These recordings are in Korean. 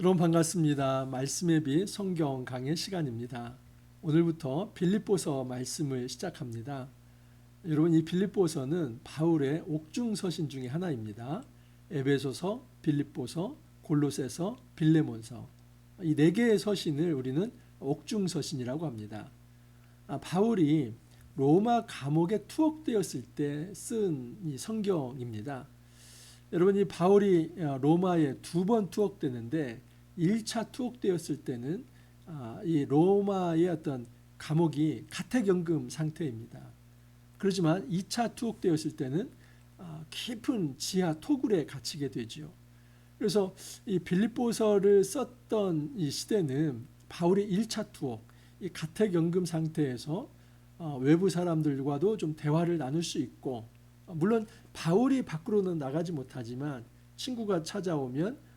여러분 반갑습니다. 말씀의 빛 성경 강의 시간입니다. 오늘부터 빌립보서 말씀을 시작합니다. 여러분 이 빌립보서는 바울의 옥중서신 중에 하나입니다. 에베소서, 빌립보서, 골로새서, 빌레몬서 이 네 개의 서신을 우리는 옥중서신이라고 합니다. 바울이 로마 감옥에 투옥되었을 때 쓴 이 성경입니다. 여러분 이 바울이 로마에 두 번 투옥되는데 1차 투옥되었을 때는 이 로마의 어떤 감옥이 가택연금 상태입니다. 그렇지만 2차 투옥되었을 때는 깊은 지하 토굴에 갇히게 되죠. 그래서 이 빌립보서를 썼던 이 시대는 바울이 1차 투옥, 이 가택연금 상태에서 외부 사람들과도 좀 대화를 나눌 수 있고, 물론 바울이 밖으로는 나가지 못하지만 친구가 찾아오면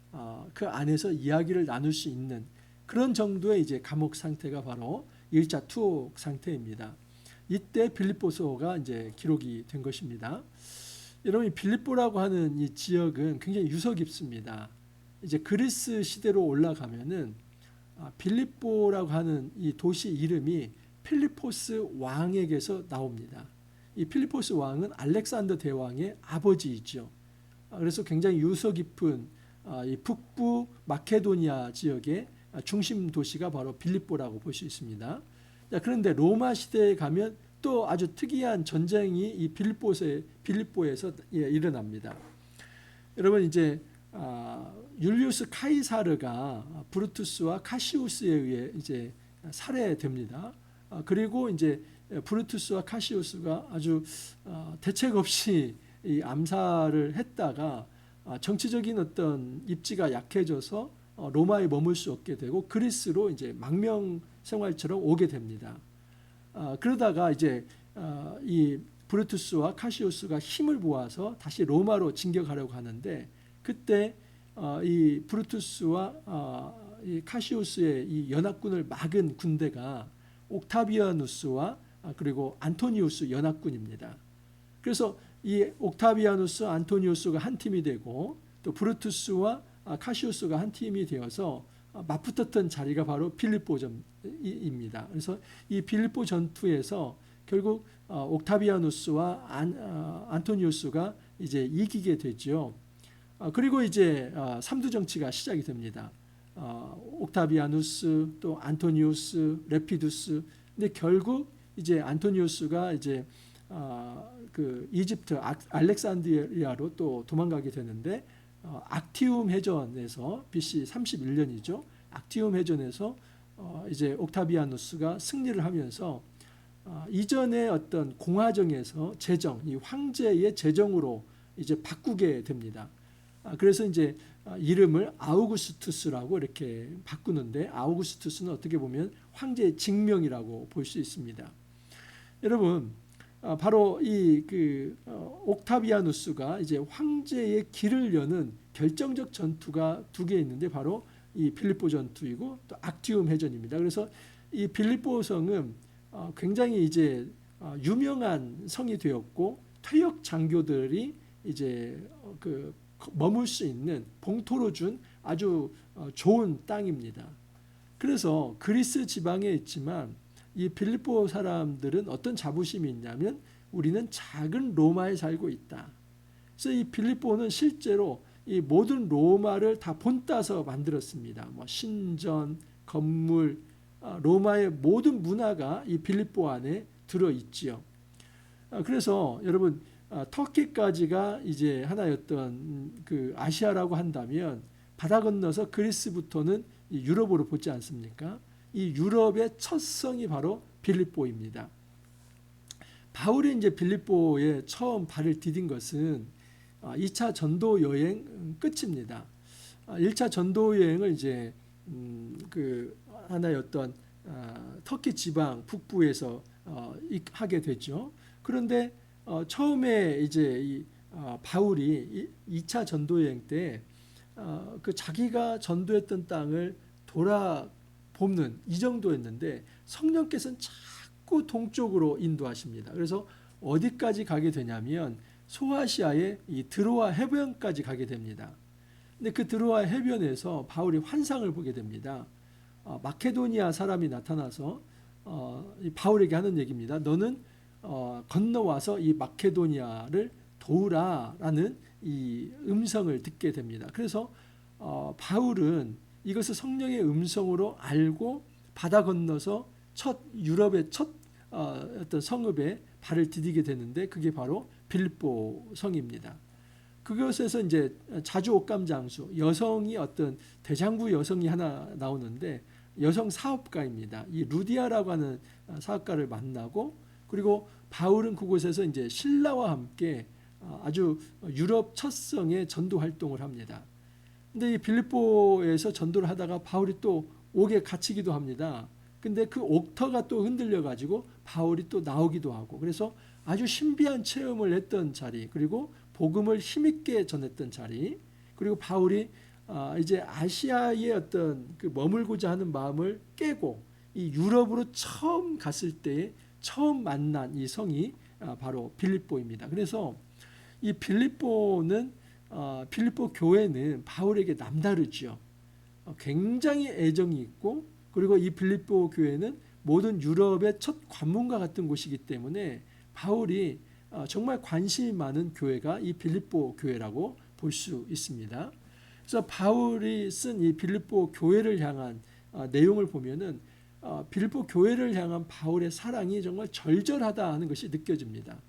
그 안에서 이야기를 나눌 수 있는 그런 정도의 이제 감옥 상태가 바로 1차 투옥 상태입니다. 이때 빌립보서가 이제 기록이 된 것입니다. 여러분 빌립보라고 하는 이 지역은 굉장히 유서 깊습니다. 이제 그리스 시대로 올라가면은 빌립보라고 하는 이 도시 이름이 필리포스 왕에게서 나옵니다. 이 필리포스 왕은 알렉산더 대왕의 아버지이죠. 그래서 굉장히 유서 깊은 이 북부 마케도니아 지역의 중심 도시가 바로 빌립보라고 볼 수 있습니다. 그런데 로마 시대에 가면 또 아주 특이한 전쟁이 이 빌립보에서 일어납니다. 여러분 이제 율리우스 카이사르가 브루투스와 카시우스에 의해 이제 살해됩니다. 그리고 이제 브루투스와 카시우스가 아주 대책 없이 이 암살을 했다가 정치적인 어떤 입지가 약해져서 로마에 머물 수 없게 되고 그리스로 이제 망명 생활처럼 오게 됩니다. 그러다가 이제 이 브루투스와 카시우스가 힘을 모아서 다시 로마로 진격하려고 하는데 그때 이 브루투스와 이 카시우스의 이 연합군을 막은 군대가 옥타비아누스와 그리고 안토니우스 연합군입니다. 그래서 이 옥타비아누스, 안토니우스가 한 팀이 되고 또 브루투스와 카시우스가 한 팀이 되어서 맞붙었던 자리가 바로 빌립보전입니다. 그래서 이 빌립보 전투에서 결국 옥타비아누스와 안토니우스가 이제 이기게 되죠. 그리고 이제 삼두 정치가 시작이 됩니다. 옥타비아누스 또 안토니우스, 레피두스. 근데 결국 이제 안토니우스가 이제 그 이집트 알렉산드리아로 또 도망가게 되는데 악티움 해전에서 BC 31년이죠. 악티움 해전에서 이제 옥타비아누스가 승리를 하면서 이전의 어떤 공화정에서 제정, 이 황제의 제정으로 이제 바꾸게 됩니다. 그래서 이제 이름을 아우구스투스라고 이렇게 바꾸는데 아우구스투스는 어떻게 보면 황제의 직명이라고 볼 수 있습니다. 여러분 바로 이 옥타비아누스가 이제 황제의 길을 여는 결정적 전투가 두 개 있는데 바로 이 빌립보 전투이고 또 악티움 해전입니다. 그래서 이 빌립보 성은 굉장히 이제 유명한 성이 되었고 퇴역 장교들이 이제 머물 수 있는 봉토로 준 아주 좋은 땅입니다. 그래서 그리스 지방에 있지만 이 빌립보 사람들은 어떤 자부심이 있냐면 우리는 작은 로마에 살고 있다. 그래서 이 빌립보는 실제로 이 모든 로마를 다 본따서 만들었습니다. 뭐 신전, 건물, 로마의 모든 문화가 이 빌립보 안에 들어있지요. 그래서 여러분 터키까지가 이제 하나였던 그 아시아라고 한다면 바다 건너서 그리스부터는 유럽으로 보지 않습니까? 이 유럽의 첫 성이 바로 빌립보입니다. 바울이 이제 빌립보에 처음 발을 디딘 것은 2차 전도 여행 끝입니다. 1차 전도 여행을 이제 그 하나의 어떤 터키 지방 북부에서 하게 되죠. 그런데 처음에 이제 이 바울이 2차 전도 여행 때 그 자기가 전도했던 땅을 돌아보는 이 정도였는데 성령께서는 자꾸 동쪽으로 인도하십니다. 그래서 어디까지 가게 되냐면 소아시아의 이 드로아 해변까지 가게 됩니다. 근데 그 드로아 해변에서 바울이 환상을 보게 됩니다. 마케도니아 사람이 나타나서 이 바울에게 하는 얘기입니다. 너는 건너와서 이 마케도니아를 도우라라는 이 음성을 듣게 됩니다. 그래서 바울은 이것을 성령의 음성으로 알고 바다 건너서 유럽의 첫 어떤 성읍에 발을 디디게 되는데 그게 바로 빌립보 성입니다. 그것에서 이제 자주 옷감 장수 여성이 어떤 대장부 여성이 하나 나오는데 여성 사업가입니다. 이 루디아라고 하는 사업가를 만나고 그리고 바울은 그곳에서 이제 신라와 함께 아주 유럽 첫 성의 전도 활동을 합니다. 근데 이 빌립보에서 전도를 하다가 바울이 또 옥에 갇히기도 합니다. 근데 그 옥터가 또 흔들려 가지고 바울이 또 나오기도 하고 그래서 아주 신비한 체험을 했던 자리 그리고 복음을 힘있게 전했던 자리 그리고 바울이 이제 아시아의 어떤 그 머물고자 하는 마음을 깨고 이 유럽으로 처음 갔을 때 처음 만난 이 성이 바로 빌립보입니다. 그래서 이 빌립보는 빌립보 교회는 바울에게 남다르죠. 굉장히 애정이 있고 그리고 이 빌립보 교회는 모든 유럽의 첫 관문과 같은 곳이기 때문에 바울이 정말 관심이 많은 교회가 이 빌립보 교회라고 볼 수 있습니다. 그래서 바울이 쓴 이 빌립보 교회를 향한 내용을 보면은 빌립보 교회를 향한 바울의 사랑이 정말 절절하다 하는 것이 느껴집니다.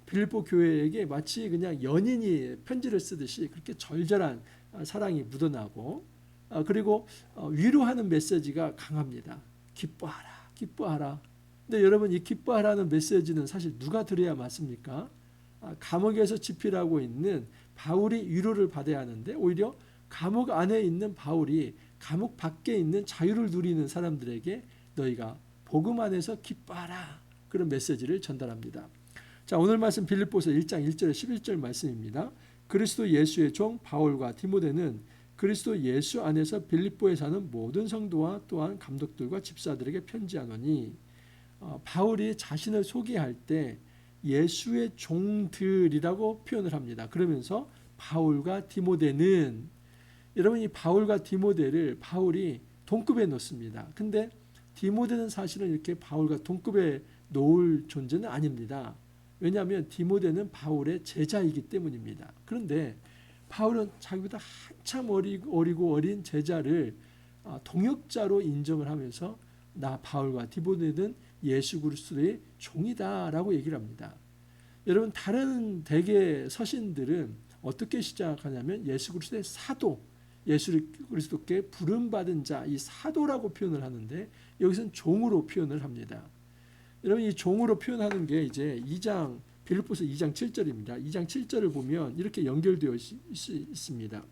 빌립보 교회에게 마치 그냥 연인이 편지를 쓰듯이 그렇게 절절한 사랑이 묻어나고 그리고 위로하는 메시지가 강합니다. 기뻐하라, 기뻐하라. 근데 여러분 이 기뻐하라는 메시지는 사실 누가 들어야 맞습니까? 감옥에서 집필하고 있는 바울이 위로를 받아야 하는데 오히려 감옥 안에 있는 바울이 감옥 밖에 있는 자유를 누리는 사람들에게 너희가 복음 안에서 기뻐하라 그런 메시지를 전달합니다. 자, 오늘 말씀 빌립보서 1장 1절에 11절 말씀입니다. 그리스도 예수의 종 바울과 디모데는 그리스도 예수 안에서 빌립보에 사는 모든 성도와 또한 감독들과 집사들에게 편지하노니 바울이 자신을 소개할 때 예수의 종들이라고 표현을 합니다. 그러면서 바울과 디모데는 여러분 이 바울과 디모데를 바울이 동급에 놓습니다. 근데 디모데는 사실은 이렇게 바울과 동급에 놓을 존재는 아닙니다. 왜냐하면 디모데는 바울의 제자이기 때문입니다. 그런데 바울은 자기보다 한참 어리고 어린 제자를 동역자로 인정을 하면서 나 바울과 디모데는 예수 그리스도의 종이다라고 얘기를 합니다. 여러분 다른 대개 서신들은 어떻게 시작하냐면 예수 그리스도의 사도, 예수 그리스도께 부름받은 자, 이 사도라고 표현을 하는데 여기서는 종으로 표현을 합니다. 여러분 이 종으로 표현하는 게 이제 빌립보서 2장 7절입니다. 2장 7절을 보면 이렇게 연결되어 있습니다.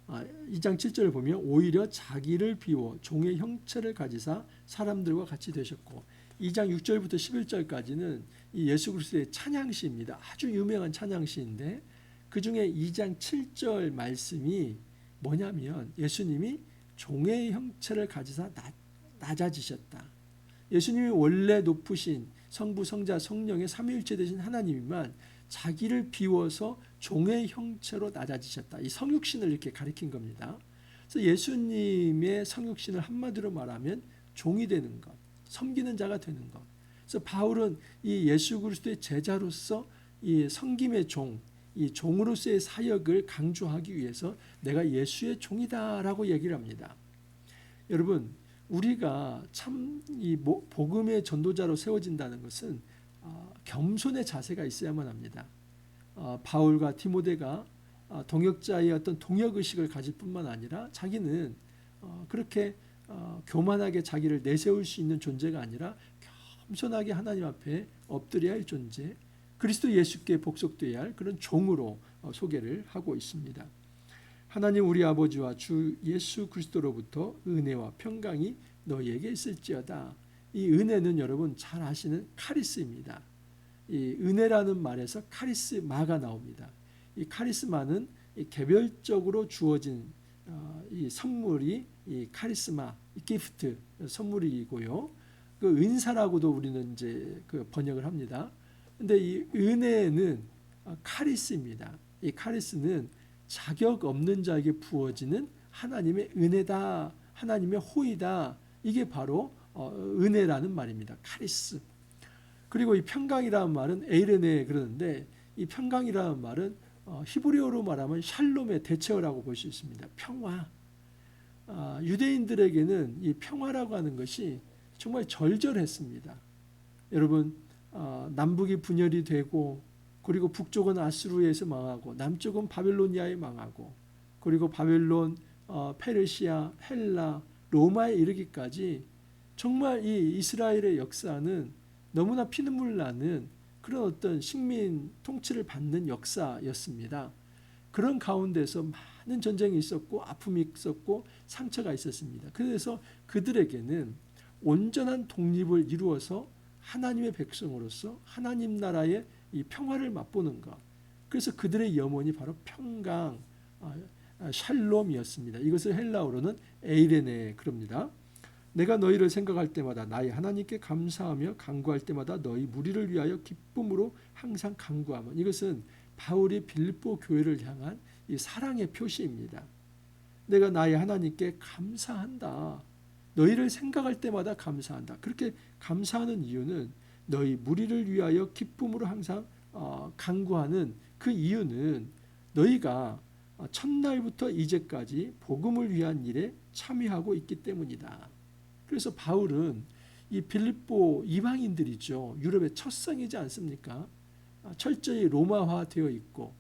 2장 7절을 보면 오히려 자기를 비워 종의 형체를 가지사 사람들과 같이 되셨고 2장 6절부터 11절까지는 이 예수 그리스도의 찬양시입니다. 아주 유명한 찬양시인데 그 중에 2장 7절 말씀이 뭐냐면 예수님이 종의 형체를 가지사 낮아지셨다. 예수님이 원래 높으신 성부, 성자, 성령의 삼위일체 되신 하나님이만 자기를 비워서 종의 형체로 낮아지셨다. 이 성육신을 이렇게 가리킨 겁니다. 그래서 예수님의 성육신을 한마디로 말하면 종이 되는 것, 섬기는 자가 되는 것. 그래서 바울은 이 예수 그리스도의 제자로서 이 섬김의 종, 이 종으로서의 사역을 강조하기 위해서 내가 예수의 종이다라고 얘기를 합니다. 여러분, 우리가 참 이 복음의 전도자로 세워진다는 것은 겸손의 자세가 있어야만 합니다. 바울과 디모데가 동역자의 어떤 동역의식을 가질 뿐만 아니라 자기는 그렇게 교만하게 자기를 내세울 수 있는 존재가 아니라 겸손하게 하나님 앞에 엎드려야 할 존재, 그리스도 예수께 복속되어야 할 그런 종으로 소개를 하고 있습니다. 하나님 우리 아버지와 주 예수 그리스도로부터 은혜와 평강이 너희에게 있을지어다. 이 은혜는 여러분 잘 아시는 카리스입니다. 이 은혜라는 말에서 카리스마가 나옵니다. 이 카리스마는 개별적으로 주어진 이 선물이 이 카리스마, 이 기프트 선물이고요. 그 은사라고도 우리는 이제 그 번역을 합니다. 근데 이 은혜는 카리스입니다. 이 카리스는 자격 없는 자에게 부어지는 하나님의 은혜다, 하나님의 호의다. 이게 바로 은혜라는 말입니다. 카리스. 그리고 이 평강이라는 말은 에이레네 그러는데, 이 평강이라는 말은 히브리어로 말하면 샬롬의 대체어라고 볼 수 있습니다. 평화. 유대인들에게는 이 평화라고 하는 것이 정말 절절했습니다. 여러분, 남북이 분열이 되고, 그리고 북쪽은 아수르에서 망하고, 남쪽은 바벨로니아에 망하고, 그리고 바벨론, 페르시아, 헬라, 로마에 이르기까지 정말 이 이스라엘의 역사는 너무나 피눈물 나는 그런 어떤 식민 통치를 받는 역사였습니다. 그런 가운데서 많은 전쟁이 있었고, 아픔이 있었고, 상처가 있었습니다. 그래서 그들에게는 온전한 독립을 이루어서 하나님의 백성으로서 하나님 나라의 이 평화를 맛보는 것. 그래서 그들의 염원이 바로 평강, 샬롬이었습니다. 이것을 헬라어로는 에이레네 그럽니다. 내가 너희를 생각할 때마다 나의 하나님께 감사하며 간구할 때마다 너희 무리를 위하여 기쁨으로 항상 간구하며. 이것은 바울이 빌립보 교회를 향한 이 사랑의 표시입니다. 내가 나의 하나님께 감사한다. 너희를 생각할 때마다 감사한다. 그렇게 감사하는 이유는 너희 무리를 위하여 기쁨으로 항상 간구하는 그 이유는 너희가 첫날부터 이제까지 복음을 위한 일에 참여하고 있기 때문이다. 그래서 바울은 이 빌립보 이방인들이죠. 유럽의 첫성이지 않습니까? 철저히 로마화되어 있고,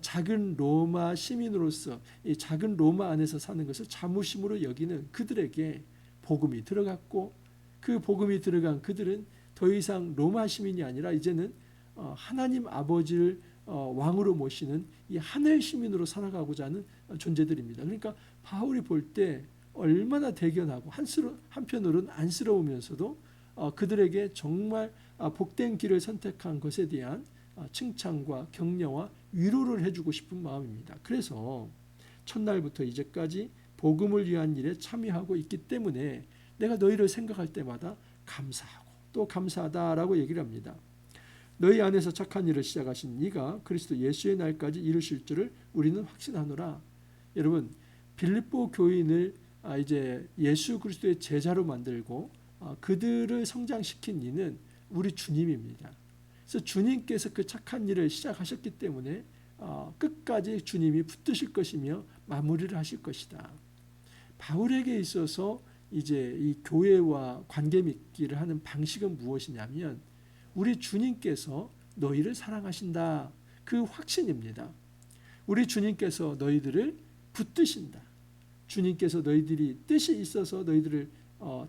작은 로마 시민으로서 이 작은 로마 안에서 사는 것을 자부심으로 여기는 그들에게 복음이 들어갔고, 그 복음이 들어간 그들은 더 이상 로마 시민이 아니라 이제는 하나님 아버지를 왕으로 모시는 이 하늘 시민으로 살아가고자 하는 존재들입니다. 그러니까 바울이 볼 때 얼마나 대견하고 한편으로는 안쓰러우면서도 그들에게 정말 복된 길을 선택한 것에 대한 칭찬과 격려와 위로를 해주고 싶은 마음입니다. 그래서 첫날부터 이제까지 복음을 위한 일에 참여하고 있기 때문에 내가 너희를 생각할 때마다 감사하고 또 감사하다라고 얘기를 합니다. 너희 안에서 착한 일을 시작하신 이가 그리스도 예수의 날까지 이루실 줄을 우리는 확신하노라. 여러분, 빌립보 교인을 이제 예수 그리스도의 제자로 만들고 그들을 성장시킨 이는 우리 주님입니다. 그래서 주님께서 그 착한 일을 시작하셨기 때문에 끝까지 주님이 붙드실 것이며 마무리를 하실 것이다. 바울에게 있어서 이제 이 교회와 관계 맺기를 하는 방식은 무엇이냐면 우리 주님께서 너희를 사랑하신다. 그 확신입니다. 우리 주님께서 너희들을 붙드신다. 주님께서 너희들이 뜻이 있어서 너희들을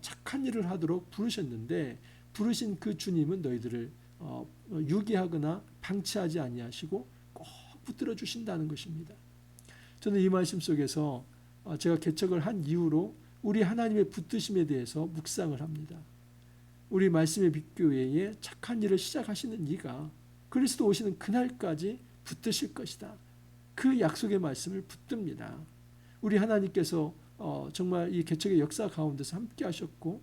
착한 일을 하도록 부르셨는데 부르신 그 주님은 너희들을 유기하거나 방치하지 아니하시고 꼭 붙들어 주신다는 것입니다. 저는 이 말씀 속에서 제가 개척을 한 이후로 우리 하나님의 붙드심에 대해서 묵상을 합니다. 우리 말씀의 빛교회에 착한 일을 시작하시는 이가 그리스도 오시는 그날까지 붙드실 것이다. 그 약속의 말씀을 붙듭니다. 우리 하나님께서 정말 이 개척의 역사 가운데서 함께 하셨고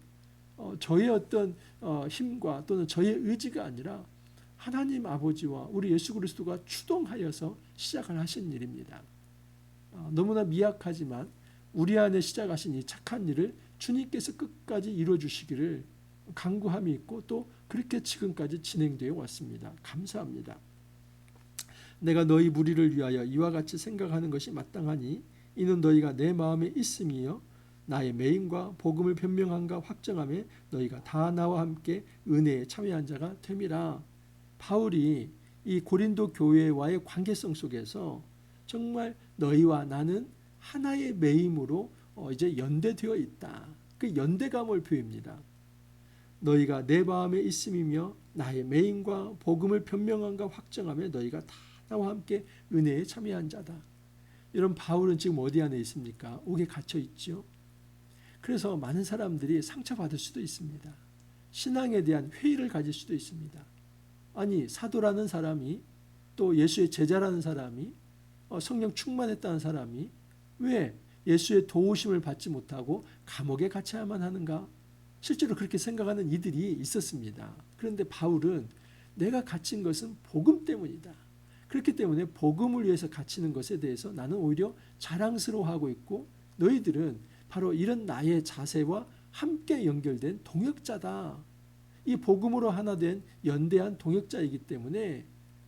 저의 어떤 힘과 또는 저의 의지가 아니라 하나님 아버지와 우리 예수 그리스도가 추동하여서 시작을 하신 일입니다. 너무나 미약하지만 우리 안에 시작하신 이 착한 일을 주님께서 끝까지 이루어주시기를 간구함이 있고 또 그렇게 지금까지 진행되어 왔습니다. 감사합니다. 내가 너희 무리를 위하여 이와 같이 생각하는 것이 마땅하니 이는 너희가 내 마음에 있음이요 나의 매임과 복음을 변명함과 확정함에 너희가 다 나와 함께 은혜에 참여한 자가 됨이라. 바울이 이 고린도 교회와의 관계성 속에서 정말 너희와 나는 하나의 매임으로 이제 연대되어 있다. 그 연대감을 표현합니다. 너희가 내 마음에 있음이며 나의 매임과 복음을 변명함과 확정함에 너희가 다 나와 함께 은혜에 참여한 자다. 이런 바울은 지금 어디 안에 있습니까? 옥에 갇혀 있죠. 그래서 많은 사람들이 상처받을 수도 있습니다. 신앙에 대한 회의를 가질 수도 있습니다. 아니 사도라는 사람이 또 예수의 제자라는 사람이 성령 충만했다는 사람이 왜 예수의 도우심을 받지 못하고 감옥에 갇혀야만 하는가? 실제로 그렇게 생각하는 이들이 있었습니다. 그런데 바울은 내가 갇힌 것은 복음 때문이다. 그렇기 때문에 복음을 위해서 갇히는 것에 대해서 나는 오히려 자랑스러워하고 있고 너희들은 바로 이런 나의 자세와 함께 연결된 동역자다. 이 복음으로 하나 된 연대한 동역자이기 때문에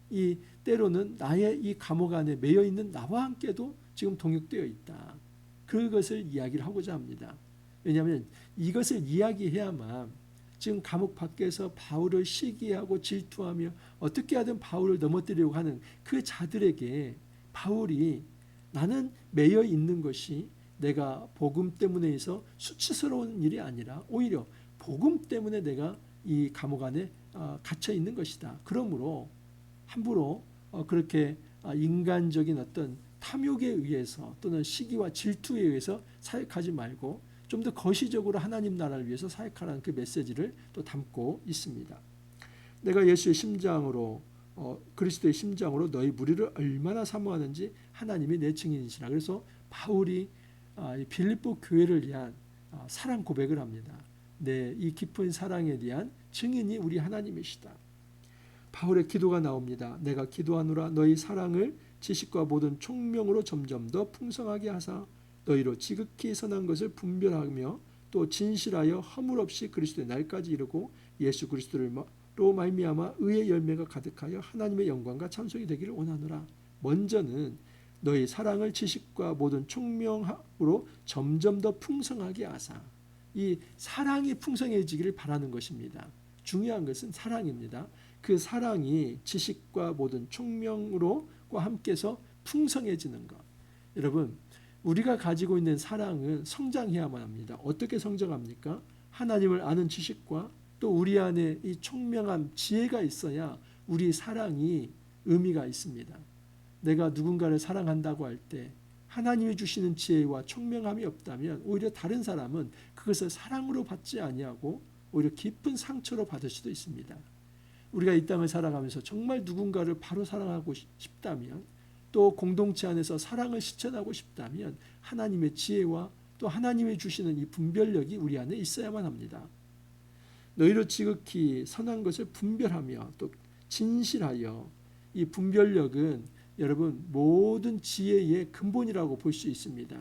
이 때로는 나의 이 감옥 안에 매여 있는 나와 함께도 지금 동역되어 있다. 그것을 이야기를 하고자 합니다. 왜냐하면 이것을 이야기해야만 지금 감옥 밖에서 바울을 시기하고 질투하며 어떻게 하든 바울을 넘어뜨리려고 하는 그 자들에게 바울이 나는 매여 있는 것이 내가 복음 때문에서 수치스러운 일이 아니라 오히려 복음 때문에 내가 이 감옥 안에 갇혀 있는 것이다. 그러므로 함부로 그렇게 인간적인 어떤 탐욕에 의해서 또는 시기와 질투에 의해서 사역하지 말고 좀 더 거시적으로 하나님 나라를 위해서 사역하라는 그 메시지를 또 담고 있습니다. 내가 예수의 심장으로 그리스도의 심장으로 너희 무리를 얼마나 사모하는지 하나님이 내 증인이시라. 그래서 바울이 빌립보 교회를 위한 사랑 고백을 합니다. 네, 이 깊은 사랑에 대한 증인이 우리 하나님이시다. 바울의 기도가 나옵니다. 내가 기도하노라 너희 사랑을 지식과 모든 총명으로 점점 더 풍성하게 하사 너희로 지극히 선한 것을 분별하며 또 진실하여 허물 없이 그리스도의 날까지 이르고 예수 그리스도로 말미암아 의의 열매가 가득하여 하나님의 영광과 찬송이 되기를 원하노라. 먼저는 너희 사랑을 지식과 모든 총명으로 점점 더 풍성하게 하사. 이 사랑이 풍성해지기를 바라는 것입니다. 중요한 것은 사랑입니다. 그 사랑이 지식과 모든 총명으로와 함께서 풍성해지는 것. 여러분, 우리가 가지고 있는 사랑은 성장해야만 합니다. 어떻게 성장합니까? 하나님을 아는 지식과 또 우리 안에 이 총명한 지혜가 있어야 우리 사랑이 의미가 있습니다. 내가 누군가를 사랑한다고 할 때 하나님이 주시는 지혜와 총명함이 없다면 오히려 다른 사람은 그것을 사랑으로 받지 아니하고 오히려 깊은 상처로 받을 수도 있습니다. 우리가 이 땅을 살아가면서 정말 누군가를 바로 사랑하고 싶다면 또 공동체 안에서 사랑을 실천하고 싶다면 하나님의 지혜와 또 하나님이 주시는 이 분별력이 우리 안에 있어야만 합니다. 너희로 지극히 선한 것을 분별하며 또 진실하여. 이 분별력은 여러분 모든 지혜의 근본이라고 볼 수 있습니다.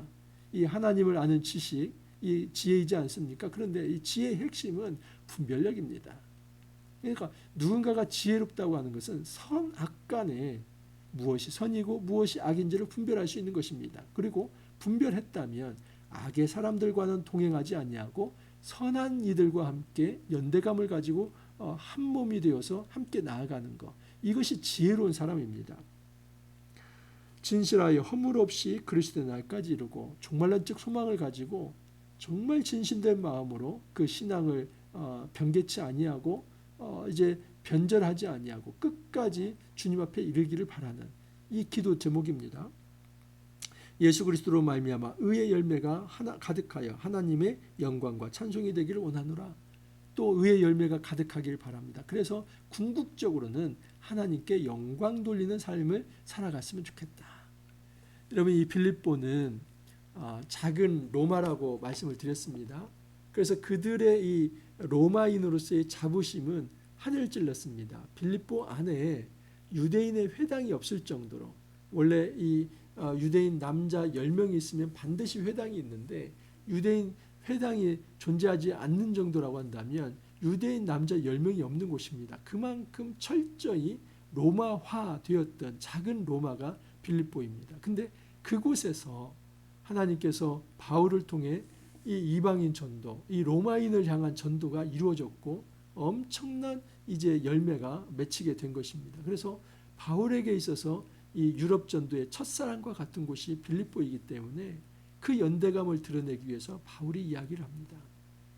이 하나님을 아는 지식, 이 지혜이지 않습니까? 그런데 이 지혜의 핵심은 분별력입니다. 그러니까 누군가가 지혜롭다고 하는 것은 선악 간에 무엇이 선이고 무엇이 악인지를 분별할 수 있는 것입니다. 그리고 분별했다면 악의 사람들과는 동행하지 아니하고 선한 이들과 함께 연대감을 가지고 한 몸이 되어서 함께 나아가는 것. 이것이 지혜로운 사람입니다. 진실하여 허물 없이 그리스도의 날까지 이루고 종말론적 소망을 가지고 정말 진실된 마음으로 그 신앙을 변개치 아니하고 이제 변절하지 아니하고 끝까지 주님 앞에 이르기를 바라는 이 기도 제목입니다. 예수 그리스도로 말미암아 의의 열매가 가득하여 하나님의 영광과 찬송이 되기를 원하노라. 또 의의 열매가 가득하기를 바랍니다. 그래서 궁극적으로는 하나님께 영광 돌리는 삶을 살아갔으면 좋겠다. 여러분, 이 빌립보는 작은 로마라고 말씀을 드렸습니다. 그래서 그들의 이 로마인으로서의 자부심은 하늘을 찔렀습니다. 빌립보 안에 유대인의 회당이 없을 정도로, 원래 이 유대인 남자 10명이 있으면 반드시 회당이 있는데 유대인 회당이 존재하지 않는 정도라고 한다면 유대인 남자 10명이 없는 곳입니다. 그만큼 철저히 로마화 되었던 작은 로마가 빌립보입니다. 근데 그곳에서 하나님께서 바울을 통해 이 이방인 전도, 이 로마인을 향한 전도가 이루어졌고 엄청난 이제 열매가 맺히게 된 것입니다. 그래서 바울에게 있어서 이 유럽 전도의 첫사랑과 같은 곳이 빌립보이기 때문에 그 연대감을 드러내기 위해서 바울이 이야기를 합니다.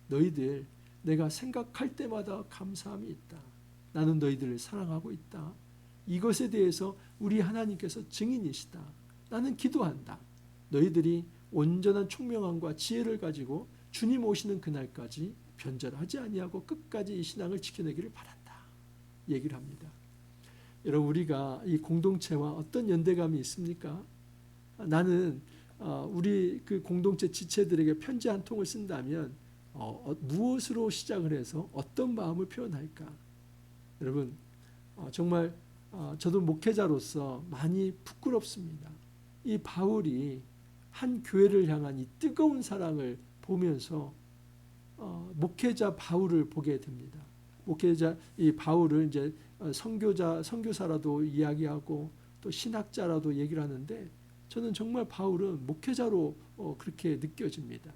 너희들 내가 생각할 때마다 감사함이 있다. 나는 너희들을 사랑하고 있다. 이것에 대해서 우리 하나님께서 증인이시다. 나는 기도한다. 너희들이 온전한 총명함과 지혜를 가지고 주님 오시는 그날까지 변절하지 아니하고 끝까지 이 신앙을 지켜내기를 바란다. 얘기를 합니다. 여러분, 우리가 이 공동체와 어떤 연대감이 있습니까? 나는 우리 그 공동체 지체들에게 편지 한 통을 쓴다면 무엇으로 시작을 해서 어떤 마음을 표현할까? 여러분, 정말 저도 목회자로서 많이 부끄럽습니다. 이 바울이 한 교회를 향한 이 뜨거운 사랑을 보면서 목회자 바울을 보게 됩니다. 목회자 이 바울을 이제 선교사라도 이야기하고 또 신학자라도 얘기를 하는데 저는 정말 바울은 목회자로 그렇게 느껴집니다.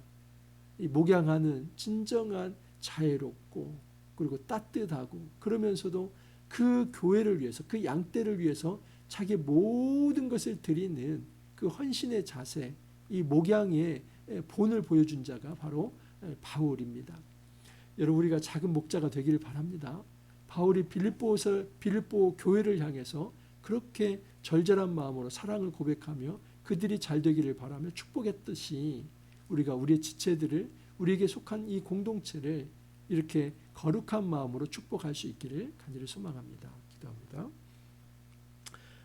이 목양하는 진정한 자애롭고 그리고 따뜻하고 그러면서도 그 교회를 위해서 그 양떼를 위해서 자기 모든 것을 드리는 그 헌신의 자세, 이 목양의 본을 보여준 자가 바로 바울입니다. 여러분 우리가 작은 목자가 되기를 바랍니다. 바울이 빌립보 교회를 향해서 그렇게 절절한 마음으로 사랑을 고백하며 그들이 잘 되기를 바라며 축복했듯이 우리가 우리의 지체들을 우리에게 속한 이 공동체를 이렇게 거룩한 마음으로 축복할 수 있기를 간절히 소망합니다. 기도합니다.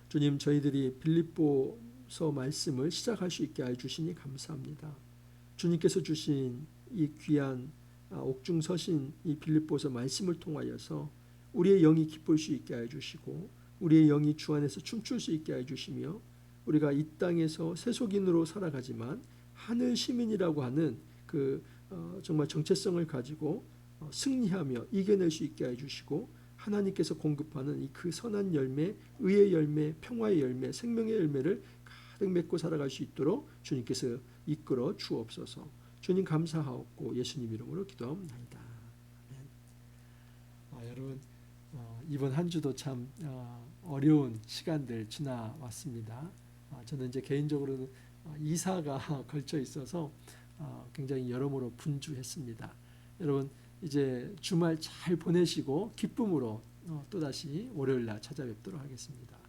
주님 저희들이 빌립보서 말씀을 시작할 수 있게 해주시니 감사합니다. 주님께서 주신 이 귀한 옥중서신 이 빌립보서 말씀을 통하여서 우리의 영이 기쁠 수 있게 해주시고 우리의 영이 주 안에서 춤출 수 있게 해주시며 우리가 이 땅에서 세속인으로 살아가지만 하늘 시민이라고 하는 그 정말 정체성을 가지고 승리하며 이겨낼 수 있게 해주시고 하나님께서 공급하는 이 그 선한 열매, 의의 열매, 평화의 열매, 생명의 열매를 가득 맺고 살아갈 수 있도록 주님께서 이끌어 주옵소서. 주님 감사하옵고 예수님 이름으로 기도합니다. 아멘. 여러분 이번 한 주도 참 어려운 시간들 지나왔습니다. 저는 이제 개인적으로는 이사가 걸쳐 있어서 굉장히 여러모로 분주했습니다. 여러분 이제 주말 잘 보내시고 기쁨으로 또다시 월요일 날 찾아뵙도록 하겠습니다.